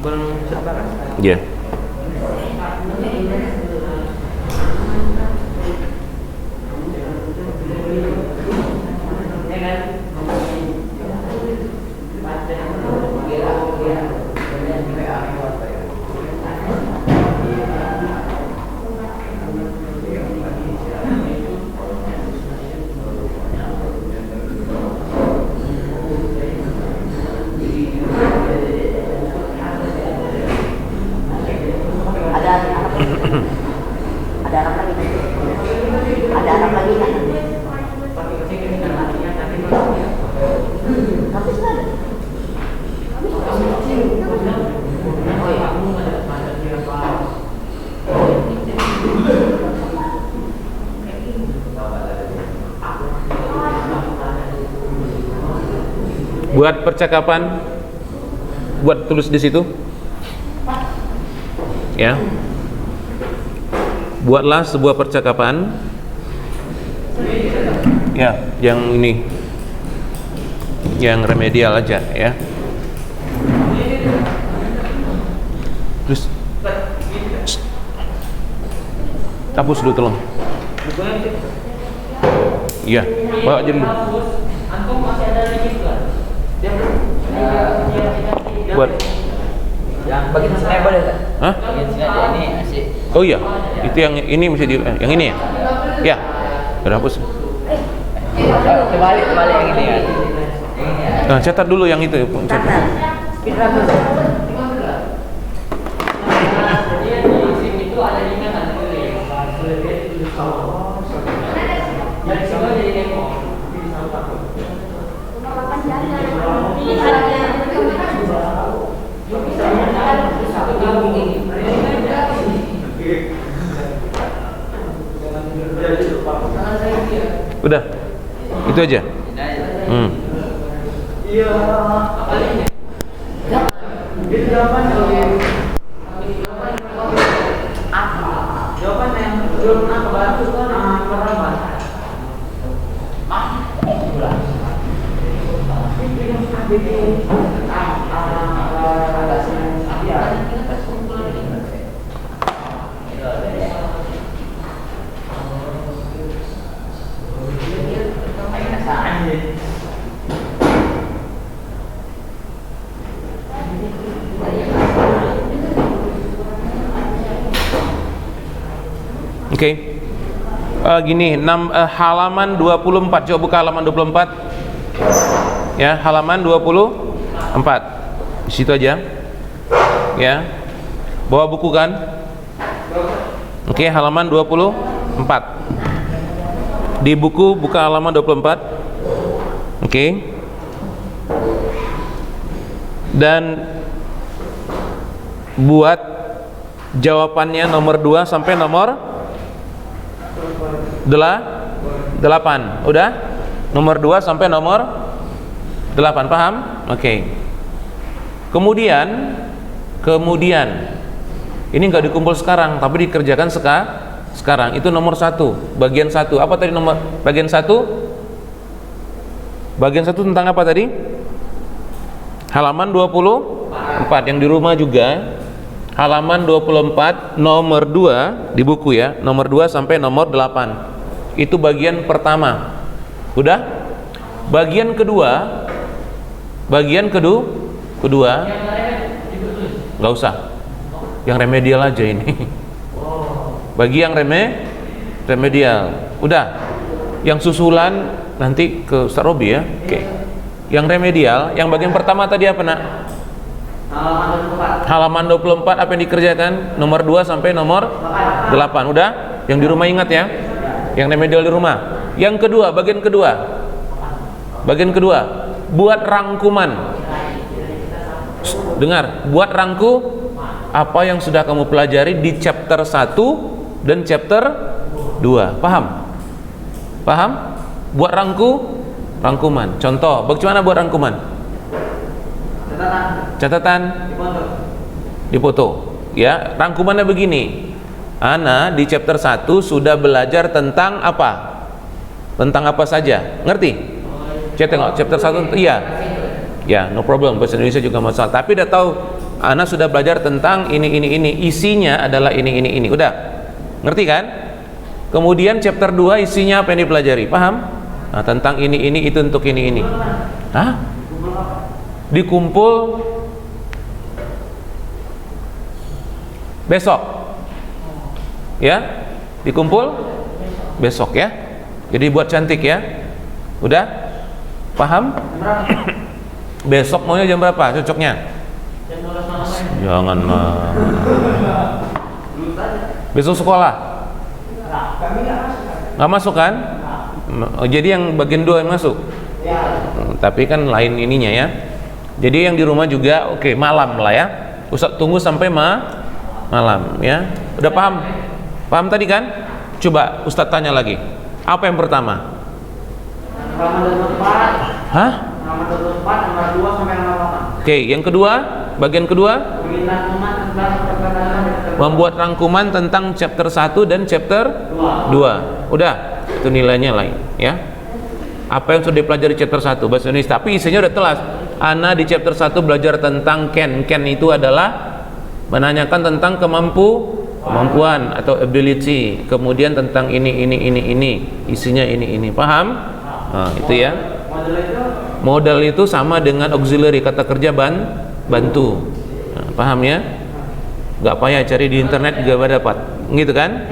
Ya. Buat percakapan, buat tulis di situ. Ya. Buatlah sebuah percakapan. Ya, yang ini. Yang remedial aja ya. Terus hapus dulu tolong. Iya, bawa aja dulu. Buat yang bagian sini boleh tak? hah? Bagian sini ada ini asik. Oh iya, itu yang ini mesti di yang ini ya? Ya, udah hapus. Kebalik yang ini kan. Yang ini ya. Nah, catat dulu yang itu. Catat. Udah, itu aja. Jawaban yang belum pernah kebantu kan perawan. Oke. Gini, halaman 24. Coba buka halaman 24. Ya, halaman 24. Di situ aja. Ya. Bawa buku kan? Oke, halaman 24. Di buku buka halaman 24. Oke. Dan buat jawabannya nomor 2 sampai nomor 8. Udah? Nomor 2 sampai nomor 8, paham? Oke. Kemudian ini enggak dikumpul sekarang, tapi dikerjakan sekarang. Itu nomor 1, bagian 1. Apa tadi nomor bagian 1? Bagian 1 tentang apa tadi? Halaman 24 yang di rumah juga. Halaman 24 nomor 2 di buku ya, nomor 2 sampai nomor 8. Itu bagian pertama. Udah? Bagian kedua nggak usah. Yang remedial aja ini. Bagi yang remedial. Udah. Yang susulan nanti ke Ustaz Robi ya. Oke. Yang remedial, yang bagian pertama tadi apa nak? Halaman 24 apa yang dikerjakan? Nomor 2 sampai nomor 8. Udah? Yang di rumah ingat ya? Yang remedial di rumah. Yang kedua, bagian kedua buat rangkuman. Dengar, buat apa yang sudah kamu pelajari di chapter 1 dan chapter 2. Paham? Buat rangkuman. Contoh, bagaimana buat rangkuman? Catatan di foto. Ya, rangkumannya begini. Ana di chapter 1 sudah belajar tentang apa? Tentang apa saja? Ngerti? Chapter 1 iya. Ya, no problem. Bahasa Indonesia juga masalah. Tapi udah tahu Ana sudah belajar tentang ini, isinya adalah ini. Udah, ngerti kan? Kemudian chapter 2 isinya apa yang dipelajari? Paham? Nah, tentang ini, itu untuk ini. Hah? Dikumpul besok. Ya? Dikumpul besok ya. Jadi buat cantik ya. Udah? Paham? Besok maunya jam berapa? Cocoknya? Jangan besok sekolah? Nggak masuk kan? Jadi yang bagian 2 yang masuk? Tapi kan lain ininya ya. Jadi yang di rumah juga oke, malam lah ya. Ustaz tunggu sampai malam ya. Udah paham? Paham tadi kan? Coba Ustaz tanya lagi. Apa yang pertama? Hah? Oke, yang kedua, bagian kedua membuat rangkuman tentang chapter 1 dan chapter 2. Udah, itu nilainya lain ya. Apa yang sudah dipelajari chapter 1 bahasa Indonesia, tapi isinya udah telas. Ana di chapter 1 belajar tentang can itu adalah menanyakan tentang kemampuan atau ability. Kemudian tentang ini, isinya ini. Paham? Nah, itu ya. Modal itu sama dengan auxiliary, kata kerja bantu. Nah, paham ya? Gak payah cari di internet juga dapat, gitu kan?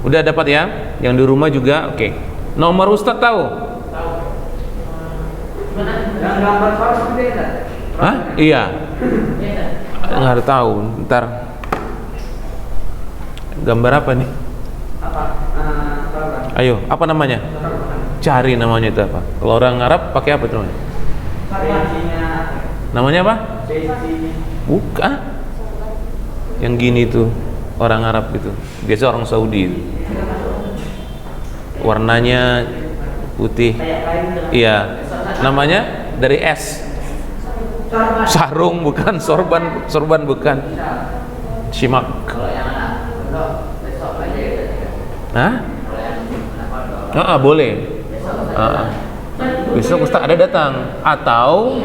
Udah dapat ya? Yang di rumah juga, oke. Nomor Ustaz tahu? Hah? Iya. Nggak ada tahu. Ntar. Gambar apa nih? Ayo, apa namanya? Cari namanya itu apa? Kalau orang Arab pakai apa itu namanya? Namanya apa? Bukan. Yang gini tuh orang Arab itu. Biasa orang Saudi itu. Warnanya putih. Iya. Namanya dari S. Sarung bukan, sorban bukan. Simak. Hah? Boleh. Besok Ustaz ada datang atau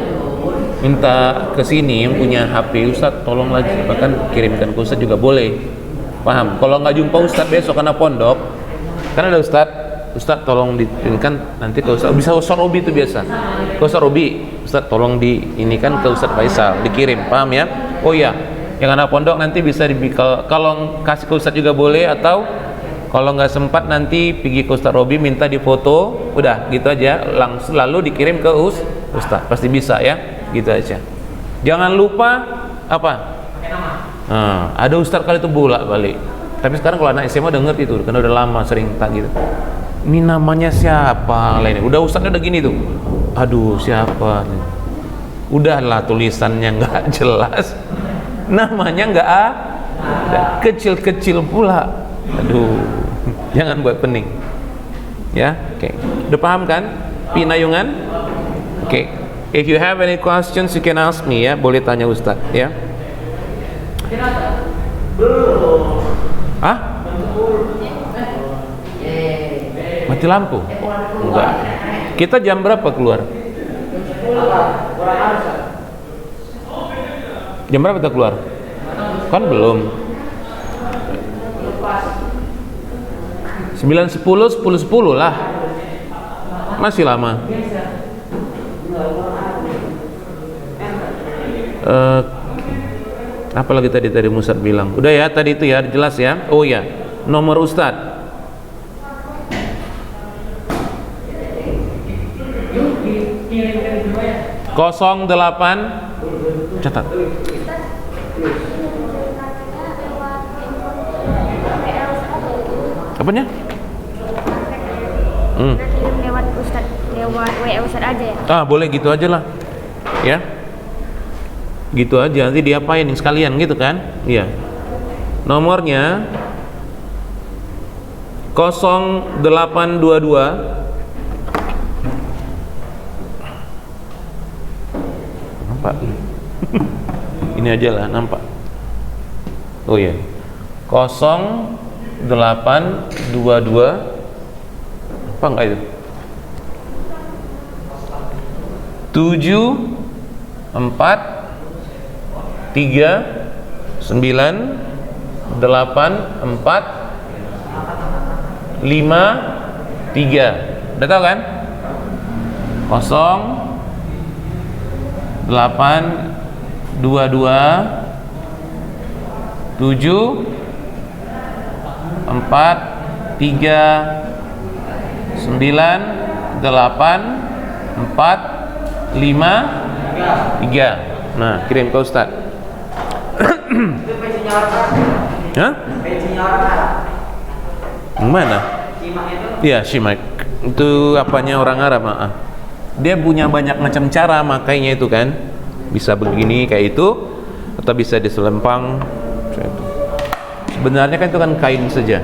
minta ke sini yang punya HP Ustaz tolong lagi, bahkan kirimkan ke Ustaz juga boleh. Paham? Kalau nggak jumpa Ustaz besok karena pondok, kan ada Ustaz tolong diinkan nanti ke Ustaz, bisa Ustaz Robi itu biasa. Ke Ustaz Robi, Ustaz tolong di ini kan ke Ustaz Faisal dikirim, paham ya? Oh iya, yang anak pondok nanti bisa kalau kasih ke Ustaz juga boleh, atau kalau nggak sempat nanti pergi ke Ustaz Robi minta difoto, udah gitu aja, langsung lalu dikirim ke Ustaz, pasti bisa ya, gitu aja. Jangan lupa apa? Ada Ustaz kali itu bolak-balik. Tapi sekarang kalau anak SMA udah ngerti tuh, karena udah lama sering tak gitu. Ini namanya siapa lainnya? Udah Ustaznya udah gini tuh. Aduh, siapa? Udahlah tulisannya nggak jelas, namanya nggak ada, kecil-kecil pula. Aduh, jangan buat pening. Ya, oke. Udah paham kan? Pinayungan? Oke. If you have any questions, you can ask me ya. Boleh tanya Ustaz ya. Hah? Mati lampu? Enggak. Kita jam berapa keluar? Jam berapa kita keluar? Kan belum. 9.10, 10.10 lah. Masih lama. Apa lagi tadi Ustaz bilang? Udah ya, tadi itu ya, jelas ya. Oh ya, nomor Ustaz. Kosong 8 catat. Apanya? Lewat Ustaz, lewat WA Ustaz aja ya? Boleh gitu aja lah. Ya. Gitu aja, nanti diapain sekalian gitu kan? Iya. Nomornya 0822 nampak. Ini aja lah, nampak. Oh iya. 0822 apa enggak itu? 74 3 9 8 4 5 3. Udah tahu kan? 0 8 22 7 4 3 9 8 4 5 3. Nah, kirim ke Ustaz. Itu pensinya orang Arab. Hah? Pensinya orang Arab. Yang mana? Simak itu. Iya, Shimak. Itu apanya orang Arab, maaf. Dia punya banyak macam cara makainya itu kan. Bisa begini kayak itu atau bisa diselempang. Sebenarnya kan itu kan kain saja.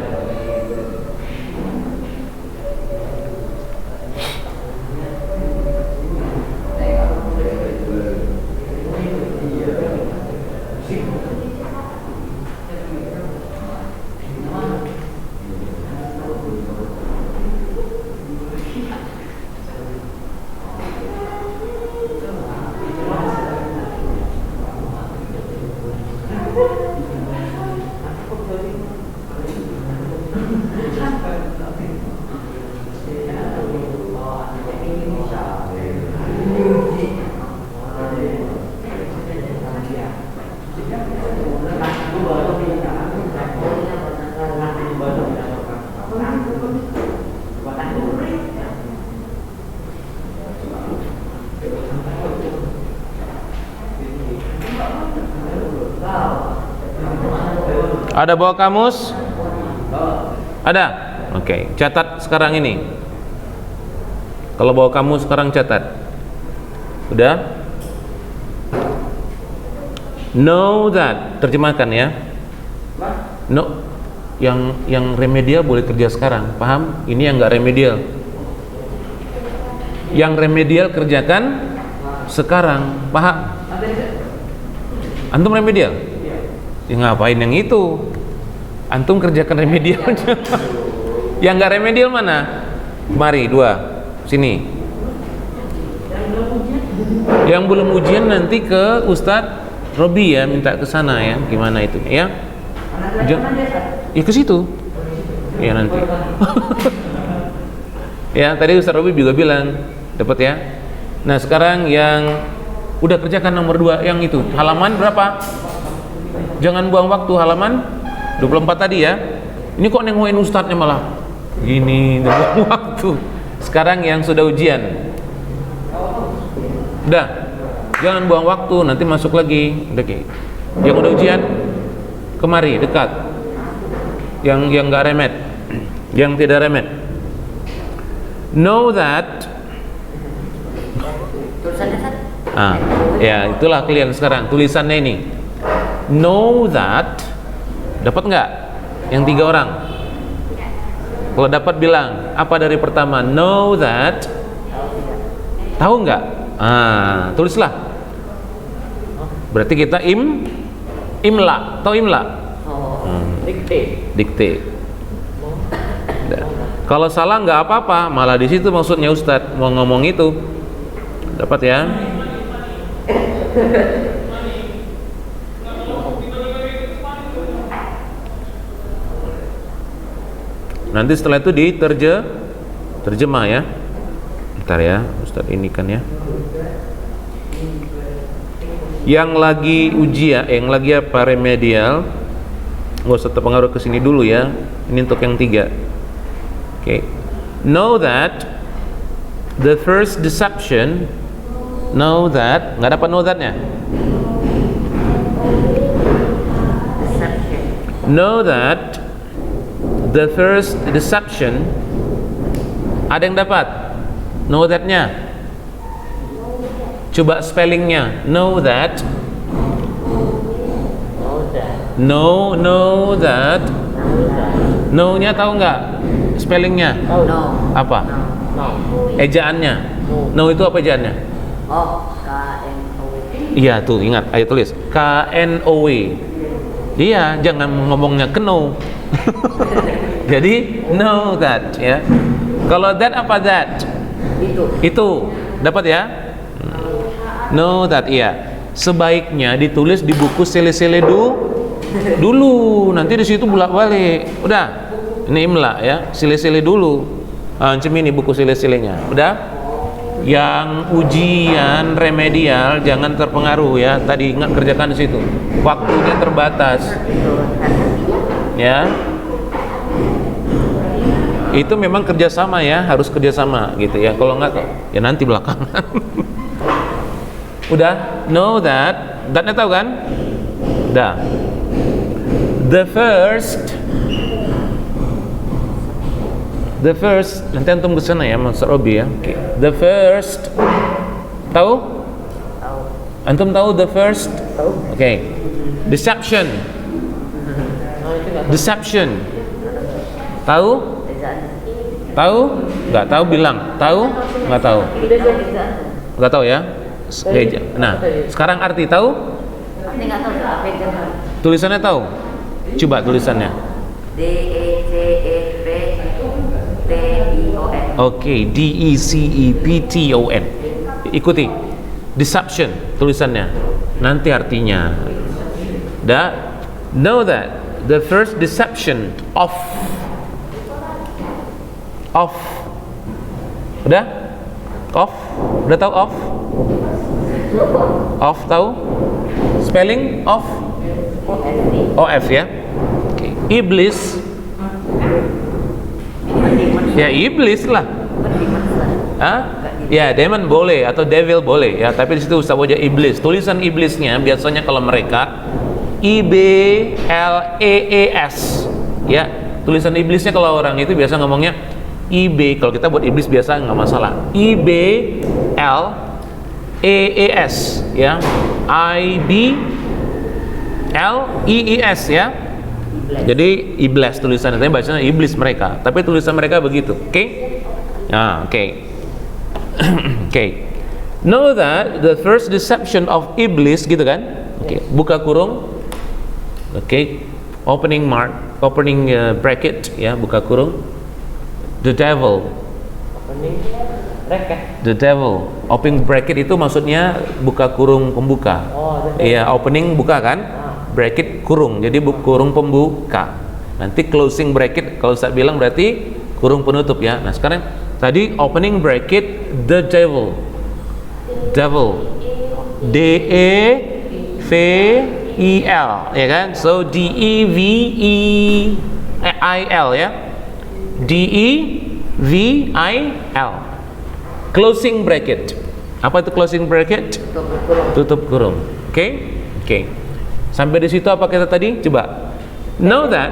Ada bawa kamus? Ada? Oke, catat sekarang ini. Kalau bawa kamus sekarang catat. Udah? Know that, terjemahkan ya. No, yang remedial boleh kerja sekarang, paham? Ini yang nggak remedial. Yang remedial kerjakan sekarang, paham? Antum remedial? Ya ngapain yang itu? Antum kerjakan remedialnya. Yang nggak remedial mana? Mari dua, sini. Yang belum ujian nanti ke Ustadz Robi ya, minta ke sana ya. Gimana itu ya? Ya ke situ. Ya nanti. Ya tadi Ustadz Robi juga bilang dapat ya. Nah sekarang yang udah kerjakan nomor 2 yang itu halaman berapa? Jangan buang waktu, halaman 24 tadi ya. Ini kok nengokin ustadznya malah gini, buang waktu. Sekarang yang sudah ujian. Udah. Jangan buang waktu, nanti masuk lagi. Udah, okay. Yang udah ujian kemari dekat. Yang enggak remet. Yang tidak remet. Know that. Ya, itulah kalian sekarang tulisannya ini. Know that. Dapat nggak? Yang 3 orang. Kalau dapat bilang apa dari pertama? Know that. Tahu nggak? Tulislah. Berarti kita imla. Tahu imla? Dikte. Kalau salah nggak apa-apa. Malah di situ maksudnya Ustadz mau ngomong itu. Dapat ya? Nanti setelah itu terjemah ya. Bentar ya, Ustadz ini kan ya. Yang lagi ujian, yang lagi apa remedial, nggak usah terpengaruh ke sini dulu ya. Ini untuk yang 3. Okay. Know that the first deception. Know that, nggak dapat know that-nya. Know that the first deception. Ada yang dapat? Know that-nya. Coba spellingnya. Know that. Know that. Know-nya tahu nggak? Spellingnya? Apa? Ejaannya. Know itu apa ejaannya? Iya tuh, ingat. Ayo tulis. K-N-O-W. Iya, jangan ngomongnya keno. Jadi know that ya. Kalau that apa that? Itu. Dapat ya? Know that iya. sebaiknya ditulis di buku sile-sile dulu. Nanti di situ bolak-balik. Udah. Ini imla ya, sile-sile dulu. Ancam ini buku sile-silenya. Udah? Yang ujian remedial jangan terpengaruh ya. Tadi ingat kerjakan di situ. Waktunya terbatas. Ya. Itu memang kerjasama ya, harus kerjasama gitu ya. Kalau enggak ya nanti belakangan. Udah, know that. That-nya tahu kan? Udah. The first nanti antum ke sana ya, Mas Robi ya. Okay. The first tahu? Antum tahu the first? Oke. Okay. Deception. Tahu? Tahu? Nggak tahu bilang. Tahu? Nggak tahu. Nggak tahu ya? Nah, sekarang arti tahu? Tulisannya tahu? Coba tulisannya. D-E-C-E-P-T-I-O-N. Oke, D-E-C-E-P-T-O-N. Ikuti. Deception tulisannya. Nanti artinya. Know that the first deception of. Udah? Udah tahu of? Of tahu? Spelling of? O-F ya? Okay. Iblis. Ya iblis lah. Ya demon boleh atau devil boleh ya, tapi di situ Ustaz wajah iblis. Tulisan iblisnya biasanya kalau mereka I-B-L-E-E-S ya. Tulisan iblisnya kalau orang itu biasa ngomongnya I-B. Kalau kita buat iblis biasa nggak masalah. I-B-L-E-E-S ya. I-B-L-E-E-S ya. Jadi iblis tulisannya, tapi bacanya iblis mereka. Tapi tulisan mereka begitu. Oke? Oke. Oke. Know that the first deception of iblis gitu kan? Oke. Buka kurung. Oke. Opening bracket ya, buka kurung. The devil. The devil. Opening bracket itu maksudnya buka kurung pembuka. Iya, opening buka kan? Bracket kurung. Jadi kurung pembuka. Nanti closing bracket kalau saya bilang berarti kurung penutup ya. Nah, sekarang tadi opening bracket the devil. Devil. D E V I L ya kan? So D E V I L ya. D-E-V-I-L. Closing bracket. Apa itu closing bracket? Tutup kurung. Oke? Oke. Sampai di situ apa kita tadi? Coba. Know that.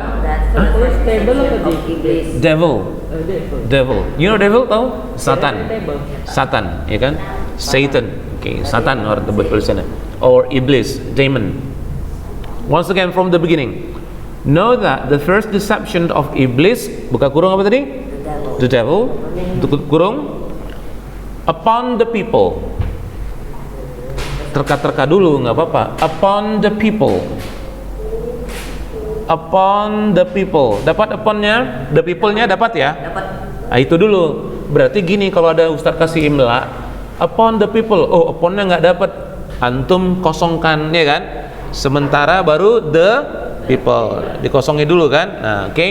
Devil. You know devil tahu? Satan. Satan, ya kan? Satan. Oke, Satan orang tebus tulisannya. Or iblis, demon. Once again from the beginning. Know that the first deception of iblis, buka kurung apa tadi? The devil. Tutup kurung. Upon the people. Terka dulu nggak apa-apa. Upon the people. Upon the people. Dapat uponnya? The people-nya dapat ya? Dapat. Nah, itu dulu. Berarti gini kalau ada Ustaz kasih imla, upon the people. Oh, uponnya nggak dapat. Antum kosongkan ya kan? Sementara baru the people dikosongi dulu kan. Nah, oke.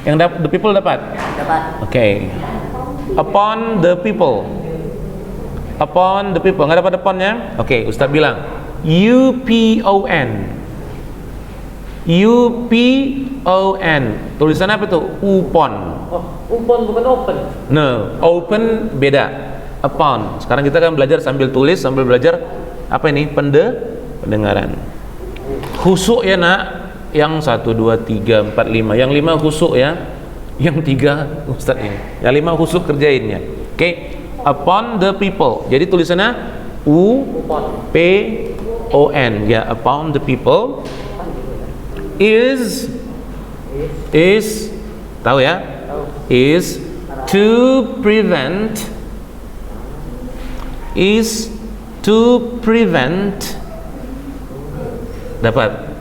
Yang the people dapat? Dapat. Oke. Upon the people. Upon the people. Nggak dapat uponnya? Oke, Ustaz bilang U-P-O-N. U-P-O-N. Tulisannya apa tuh? Upon. Oh, upon bukan open. No, open beda. Upon. Sekarang kita kan belajar sambil tulis, sambil belajar apa ini? Pendengaran. Khusuk ya nak. Yang 1, 2, 3, 4, 5. Yang 5 khusuk ya. Yang 3 Ustaz ini. Yang 5 khusuk kerjainnya. Oke. Upon the people. Jadi tulisannya U-P-O-N. Ya, upon the people. Is tahu ya? Is to prevent. Is to prevent. Dapat?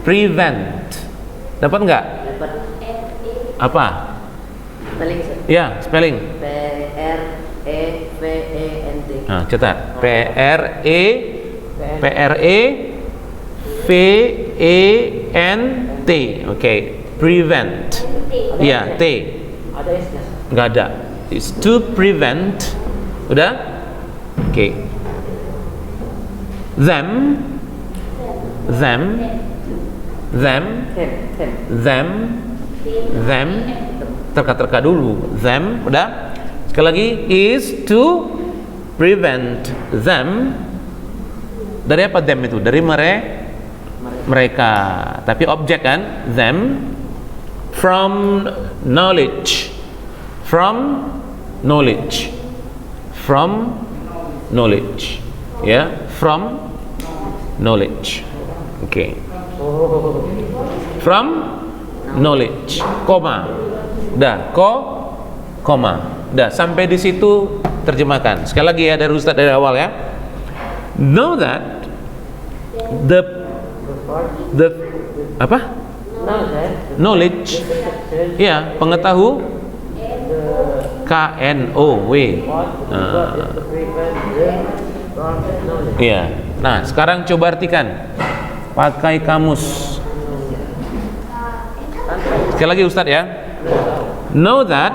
Prevent. Dapat nggak? Dapat. Apa? Spelling. Ya, spelling. P R E V E N T. Nah, catat. P R E P-R-E-V-E-N-T. Oke, prevent. Iya, T. Ada S-nya. Nggak ada. It's to prevent. Udah? Oke. Them. Them. Tem. Terka dulu. Them. Udah? Sekali lagi, is to prevent them. Dari apa them itu? Dari mereka. Tapi objek kan? Them from knowledge. From knowledge. From knowledge. Ya, from knowledge. Oke. From knowledge. Koma. Udah, koma. Udah, sampai di situ terjemahkan. Sekali lagi ya, dari Ustaz dari awal ya. Know that the apa? Knowledge. Ya, pengetahu. K-N-O-W. Iya. Nah, sekarang coba artikan. Pakai kamus. Sekali lagi Ustaz ya. Know that.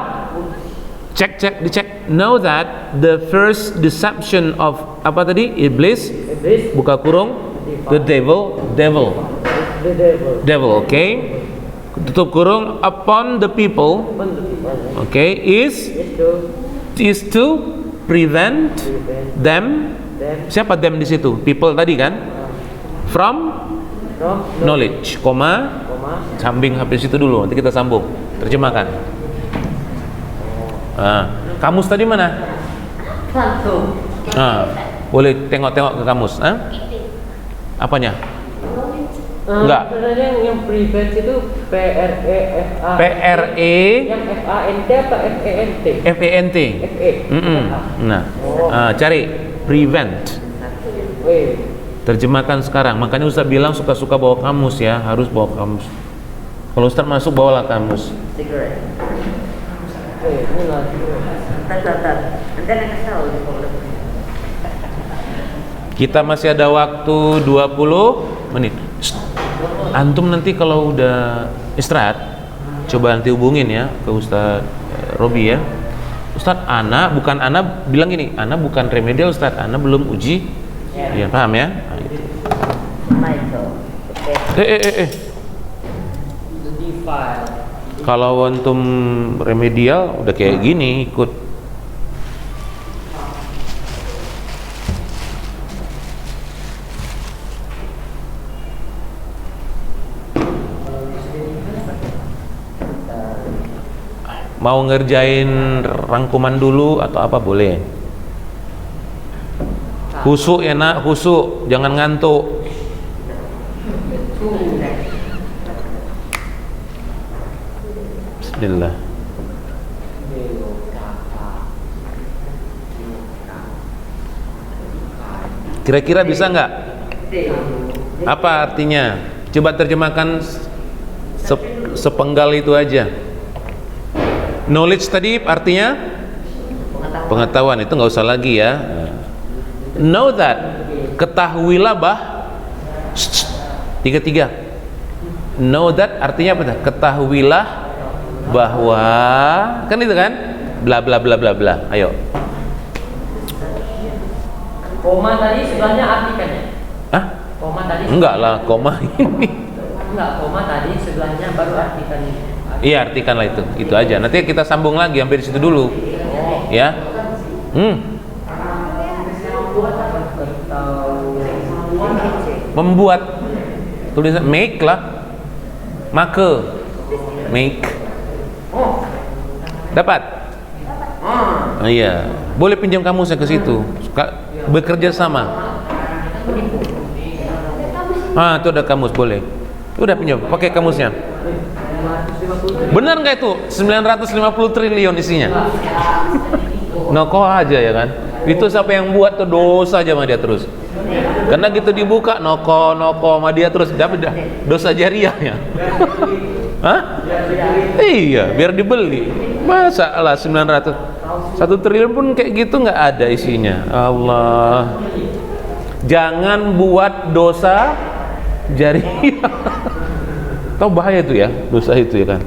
Dicek. Know that the first deception of apa tadi? Iblis. Buka kurung. The devil. Okay. Tutup kurung. Upon the people. Okay. Is to prevent them. Siapa them di situ? People tadi kan? From knowledge. Koma. Sambing habis itu dulu. Nanti kita sambung. Terjemahkan. Kamus tadi mana? Boleh tengok ke kamus. Apanya? Enggak. Sebenarnya yang prevent itu P-R-E-F-A. Yang F-A-N-T atau F-E-N-T? F-E-N-T. Nah, cari prevent. Terjemahkan sekarang. Makanya Ustaz bilang suka-suka bawa kamus ya, harus bawa kamus. Kalau Ustaz masuk bawalah kamus. Kita masih ada waktu 20 menit. Antum nanti kalau udah istirahat, coba nanti hubungin ya ke Ustaz Robi ya. Ustaz, Ana bilang gini, Ana bukan remedial Ustaz, Ana belum uji. Ya, paham ya? Nah, gitu. Kalau antum remedial udah kayak gini ikut. Mau ngerjain rangkuman dulu atau apa boleh. Khusuk ya nak, khusuk, jangan ngantuk. Bismillah. Kira-kira bisa nggak? Apa artinya? Coba terjemahkan sepenggal itu aja. Knowledge tadi artinya pengetahuan, itu nggak usah lagi ya. Know that, ketahuilah tiga. Know that artinya apa? Ketahuilah bahwa, kan itu kan? Bla bla bla bla bla. Ayo. Koma tadi sebelahnya artikan ya? Hah? Koma tadi? Enggak lah, koma ini. Enggak, koma tadi sebelahnya baru artikan ini. Iya, artikanlah itu aja. Nanti kita sambung lagi sampai di situ dulu. Ya. Membuat, tulisan make lah, make. Dapat? Iya, boleh pinjam kamusnya ke situ. Bekerja sama. Itu ada kamus, boleh. Udah pinjam, pakai kamusnya. Benar nggak itu 950 triliun isinya? Noko aja ya kan? Itu siapa yang buat tuh dosa aja sama dia terus. Karena gitu dibuka noko sama dia terus dapat dosa jariahnya. Hah? Iya, biar dibeli. Masa lah 900 1 triliun pun kayak gitu nggak ada isinya. Allah. Jangan buat dosa jariah. Tahu bahaya itu ya, dosa itu ya kan.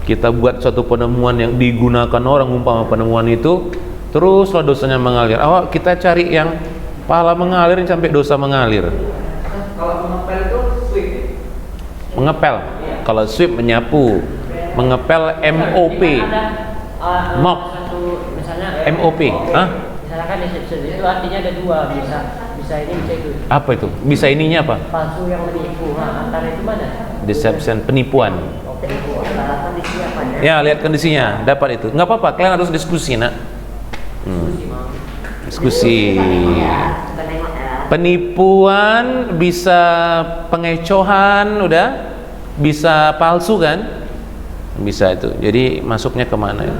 Kita buat suatu penemuan yang digunakan orang, umpama penemuan itu teruslah dosanya mengalir. Kita cari yang pahala mengalir sampai dosa mengalir. Kalau mengepel itu sweep. Mengepel. Kalau sweep menyapu. Mengepel MOP. Mop. Misalnya MOP. Hah? Misalkan deception itu artinya ada dua, bisa ini bisa itu. Apa itu? Bisa ininya apa? Palsu yang menipu. Antara itu mana? Deception, penipuan. Penipu. Kondisinya apa ya? Ya, lihat kondisinya, dapat itu. Nggak apa-apa, kalian harus diskusi, nak. Diskusi. Penipuan bisa pengecohan, udah bisa palsu kan? Bisa itu. Jadi masuknya kemana?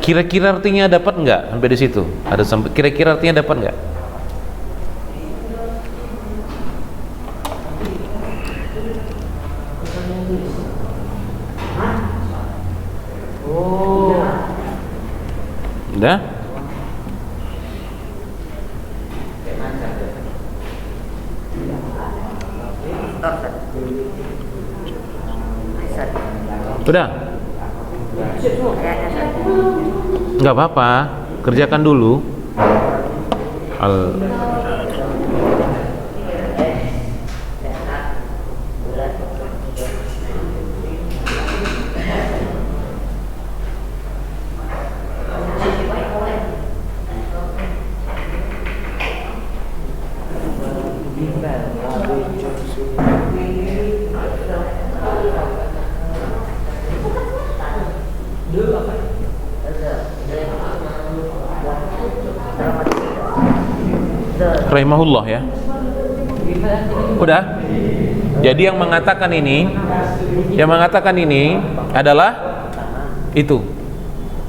Kira-kira artinya dapat nggak sampai di situ? Ada sampai kira-kira artinya dapat nggak? Udah? Udah? Nggak apa-apa, kerjakan dulu. Rahimahullah ya. Udah. Jadi yang mengatakan ini adalah itu.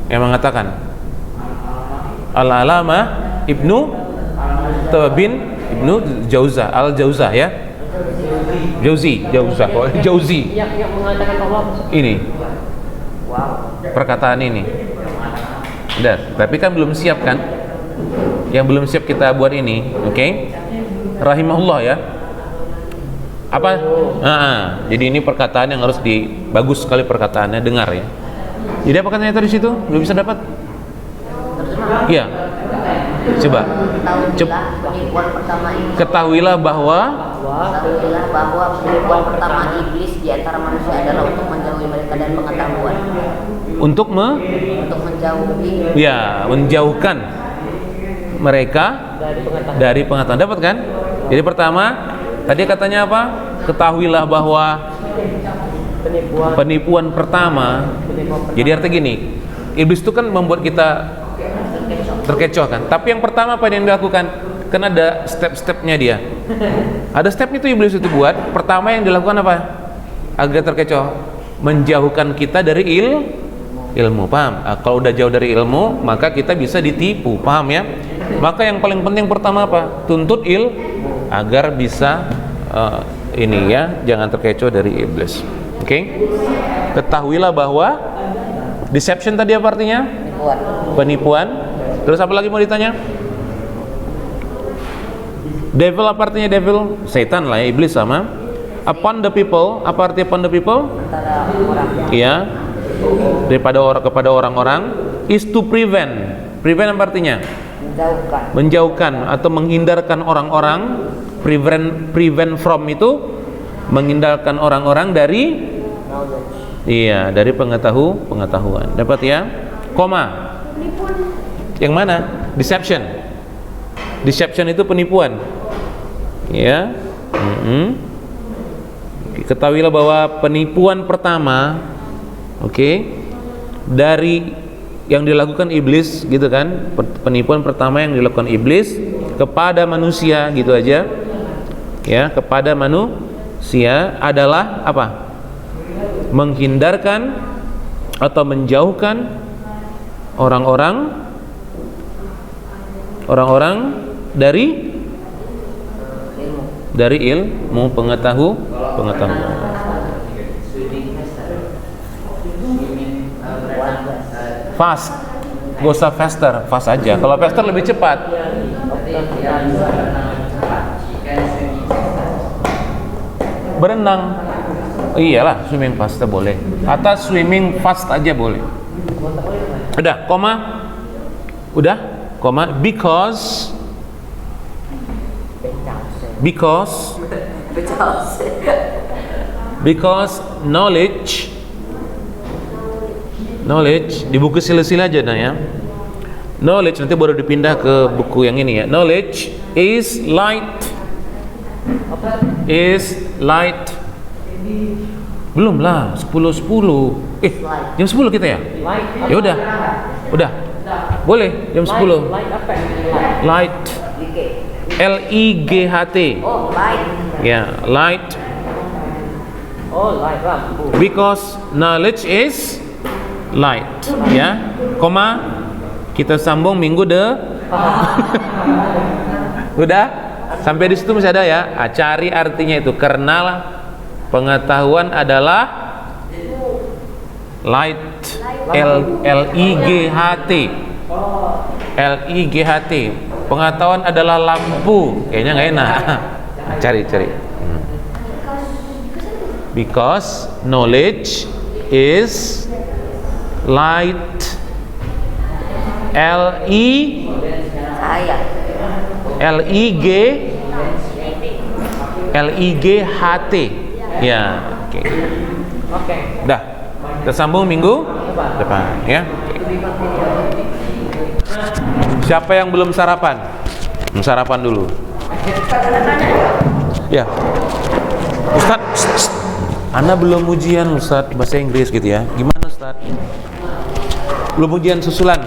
Yang mengatakan Al-Alamah Ibnu Jauzah, Al-Jauzah ya. Jauzi. Yang mengatakan bahwa ini. Perkataan ini. Udah, tapi kan belum siap kan? Yang belum siap kita buat ini, oke? Rahimahullah ya. Apa? Jadi ini perkataan yang harus bagus sekali perkataannya, dengar ya. Jadi apa katanya tadi situ? Belum bisa dapat? Iya. Coba. Penipuan pertama ini. Ketahuilah bahwa penipuan pertama iblis di antara manusia adalah untuk menjauhi mereka dari pengetahuan. Untuk menjauhkan mereka dari pengetahuan. Dapat kan? Jadi pertama, tadi katanya apa? Ketahuilah bahwa penipuan pertama. Jadi artinya gini, iblis itu kan membuat kita terkecoh kan. Tapi yang pertama apa yang dilakukan? Kan ada step-stepnya dia. Ada stepnya itu iblis itu buat. Pertama yang dilakukan apa? Agar terkecoh, menjauhkan kita dari ilmu, paham? Kalau udah jauh dari ilmu, maka kita bisa ditipu, paham ya? Maka yang paling penting pertama apa? Tuntut agar bisa ini ya, jangan terkecoh dari iblis. Oke? Ketahuilah bahwa deception tadi apa artinya? Penipuan. Terus apa lagi mau ditanya? Devil apa artinya devil? Setan lah ya, iblis sama. Upon the people, apa artinya upon the people? Iya. Kepada orang-orang is to prevent. Prevent apa artinya? Menjauhkan atau menghindarkan orang-orang. Prevent from itu menghindarkan orang-orang dari dari pengetahuan. Dapat ya? Koma. Yang mana? Deception. Deception itu penipuan. Ya. Ketahuilah bahwa penipuan pertama, dari yang dilakukan iblis gitu kan, penipuan pertama yang dilakukan iblis kepada manusia gitu aja ya, kepada manusia adalah apa? Menghindarkan atau menjauhkan orang-orang dari ilmu pengetahuan. Fast Gak usah faster, fast aja. Kalau faster lebih cepat. Berenang. Iyalah, swimming fast boleh. Atau swimming fast aja boleh. Udah, koma. Udah, koma. Because knowledge di buku sila-sila aja nah ya. Knowledge nanti baru dipindah ke buku yang ini ya. Knowledge is light. Belum lah, 10:10. Jam 10 kita ya? Ya udah. Boleh jam 10. Light. LIGHT. Oh, light. Ya, light. Oh, light lampu. Because knowledge is light. Ya, koma. Kita sambung minggu Udah? Sampai di situ masih ada ya. Cari artinya itu. Karena pengetahuan adalah light. LIGHT. LIGHT. Pengetahuan adalah lampu. Kayaknya nggak enak. Cari. Because knowledge is light. LIGHT. Ya, oke. Dah. Kita sambung minggu depan ya. Siapa yang belum sarapan? Sarapan dulu. Ya. Ustaz, Ana belum ujian Ustaz bahasa Inggris gitu ya. Gimana Ustaz? Belum ujian susulan.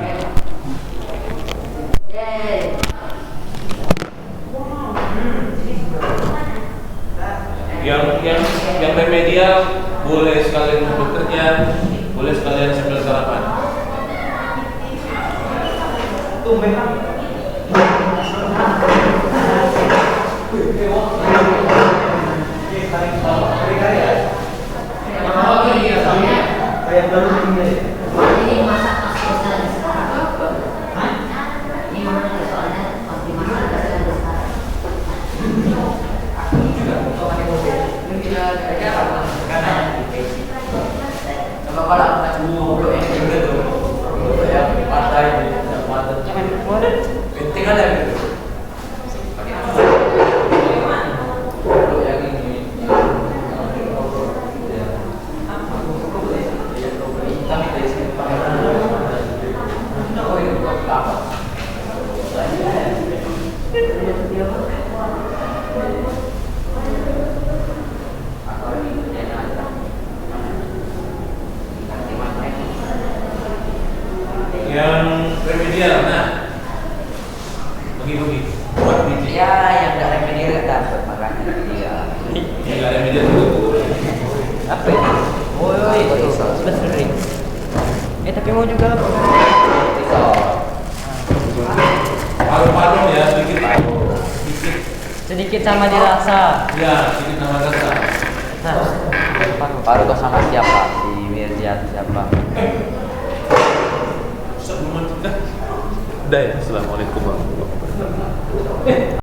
Yang remedial boleh sekalian bekerja, boleh sekalian sambil sarapan. Yang remedial, nah bagi-bagi buat biji. Ya, yang nggak remedial nggak dapat makanya dia. Yang nggak remedial dulu. Apa ini? Oh, itu sebenarnya. Tapi mau juga apa? Paru-paru ya, sedikit. Sedikit sama dirasa. Ya, sedikit sama rasa. Nah, Paru sama siapa? Si Wirjan siapa? Udah ya, assalamualaikum warahmatullahi wabarakatuh.